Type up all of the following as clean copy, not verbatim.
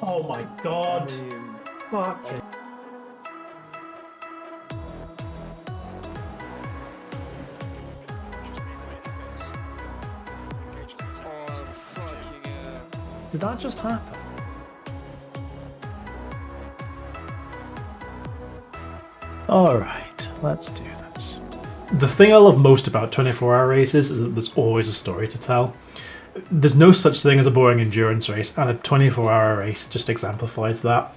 Oh my god. Fuck. Oh, fucking hell. Did that just happen? Alright, let's do this. The thing I love most about 24-hour races is that there's always a story to tell. There's no such thing as a boring endurance race, and a 24-hour race just exemplifies that.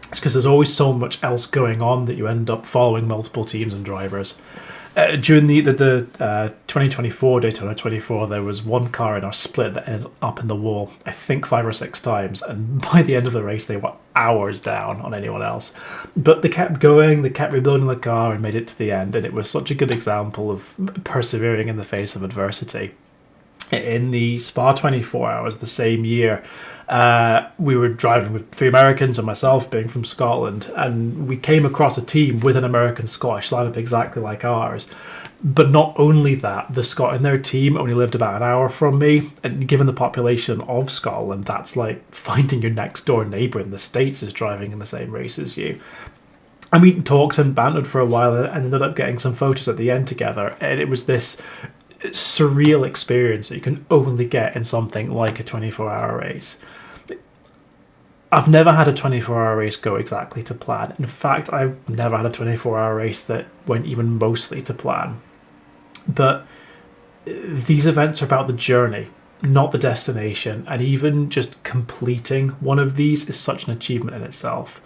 It's because there's always so much else going on that you end up following multiple teams and drivers. During the 2024 Daytona 24, there was one car in our split that ended up in the wall, I think 5 or 6 times, and by the end of the race they were hours down on anyone else. But they kept going, they kept rebuilding the car and made it to the end, and it was such a good example of persevering in the face of adversity. In the Spa 24 hours the same year, we were driving with 3 Americans and myself being from Scotland, and we came across a team with an American-Scottish lineup exactly like ours. But not only that, the Scot in their team only lived about an hour from me, and given the population of Scotland, that's like finding your next door neighbour in the States is driving in the same race as you. And we talked and bantered for a while and ended up getting some photos at the end together, and it was this surreal experience that you can only get in something like a 24-hour race. I've never had a 24-hour race go exactly to plan. In fact, I've never had a 24-hour race that went even mostly to plan. But these events are about the journey, not the destination, and even just completing one of these is such an achievement in itself.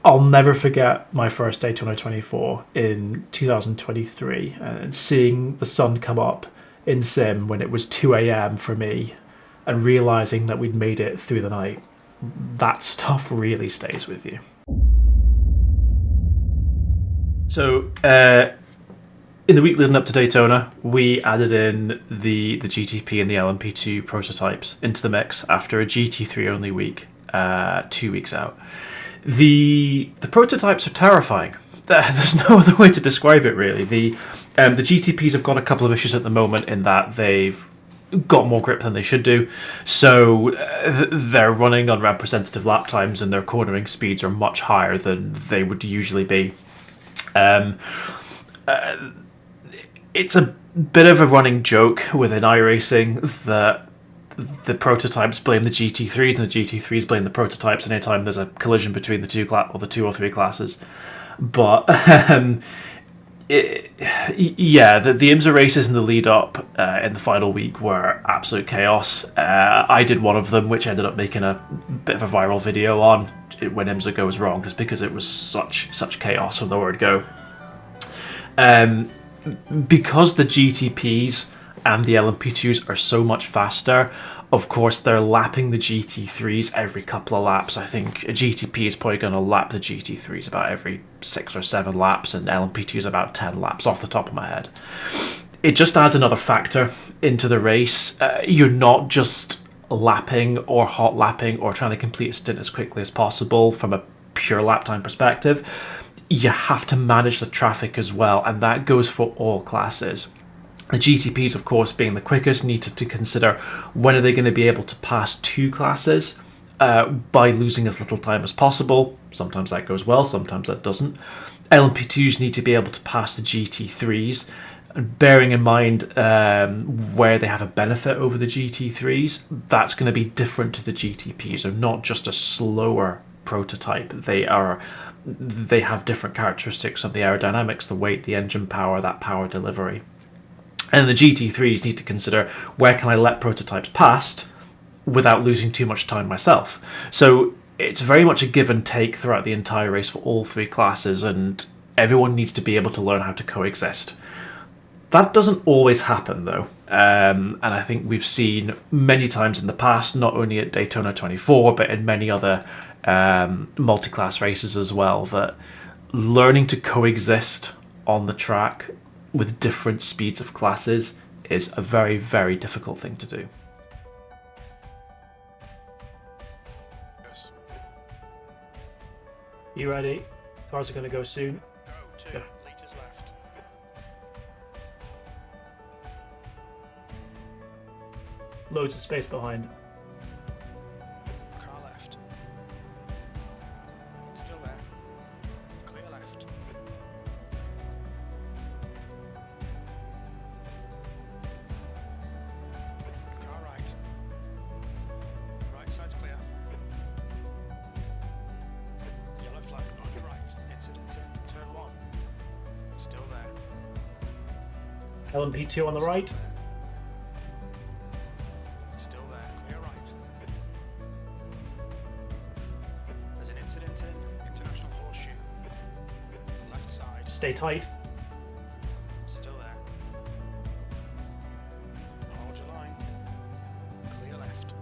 I'll never forget my first Daytona 24 in 2023 and seeing the sun come up in sim when it was 2 a.m. for me and realising that we'd made it through the night. That stuff really stays with you. So, in the week leading up to Daytona, we added in the GTP and the LMP2 prototypes into the mix after a GT3 only week, 2 weeks out. The prototypes are terrifying. There's no other way to describe it, really. The GTPs have got a couple of issues at the moment in that they've got more grip than they should do. So they're running on representative lap times and their cornering speeds are much higher than they would usually be. It's a bit of a running joke within iRacing that the prototypes blame the GT3s and the GT3s blame the prototypes anytime there's a collision between the two or three classes. But the IMSA races in the lead up in the final week were absolute chaos. I did one of them, which ended up making a bit of a viral video on when IMSA goes wrong, just because it was such chaos from the word go. Because the GTPs and the LMP2s are so much faster, of course they're lapping the GT3s every couple of laps. I think a GTP is probably going to lap the GT3s about every 6 or 7 laps, and LMP2 is about 10 laps off the top of my head. It just adds another factor into the race. You're not just lapping or hot lapping or trying to complete a stint as quickly as possible from a pure lap time perspective. You have to manage the traffic as well, and that goes for all classes. The GTPs, of course, being the quickest, needed to consider when are they going to be able to pass 2 classes by losing as little time as possible. Sometimes that goes well, sometimes that doesn't. LMP2s need to be able to pass the GT3s, bearing in mind where they have a benefit over the GT3s. That's going to be different to the GTPs. They're not just a slower prototype. They have different characteristics of the aerodynamics, the weight, the engine power, that power delivery. And the GT3s need to consider where can I let prototypes past without losing too much time myself. So it's very much a give and take throughout the entire race for all 3 classes, and everyone needs to be able to learn how to coexist. That doesn't always happen, though, and I think we've seen many times in the past, not only at Daytona 24, but in many other multi-class races as well, that learning to coexist on the track with different speeds of classes is a very, very difficult thing to do. Yes. You ready? Cars are going to go soon. Go, 2 litres left. Loads of space behind. Car left. LMP2 on the right. Still there. Clear right. There's an incident in International Horseshoe. Left side. Stay tight. Still there. Hold your line. Clear left.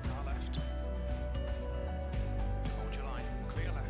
Car left. Hold your line. Clear left.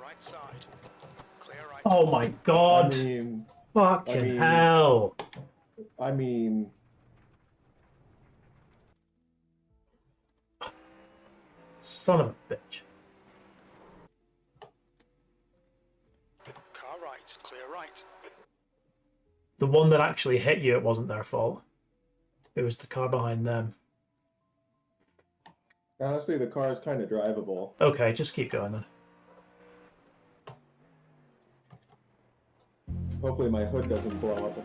Right side. Clear right. Oh my god! Fucking hell! I mean, Son of a bitch. Car right. Clear right. The one that actually hit you, it wasn't their fault. It was the car behind them. honestly, the car is kind of drivable. Okay, just keep going then. Hopefully my hood doesn't blow up.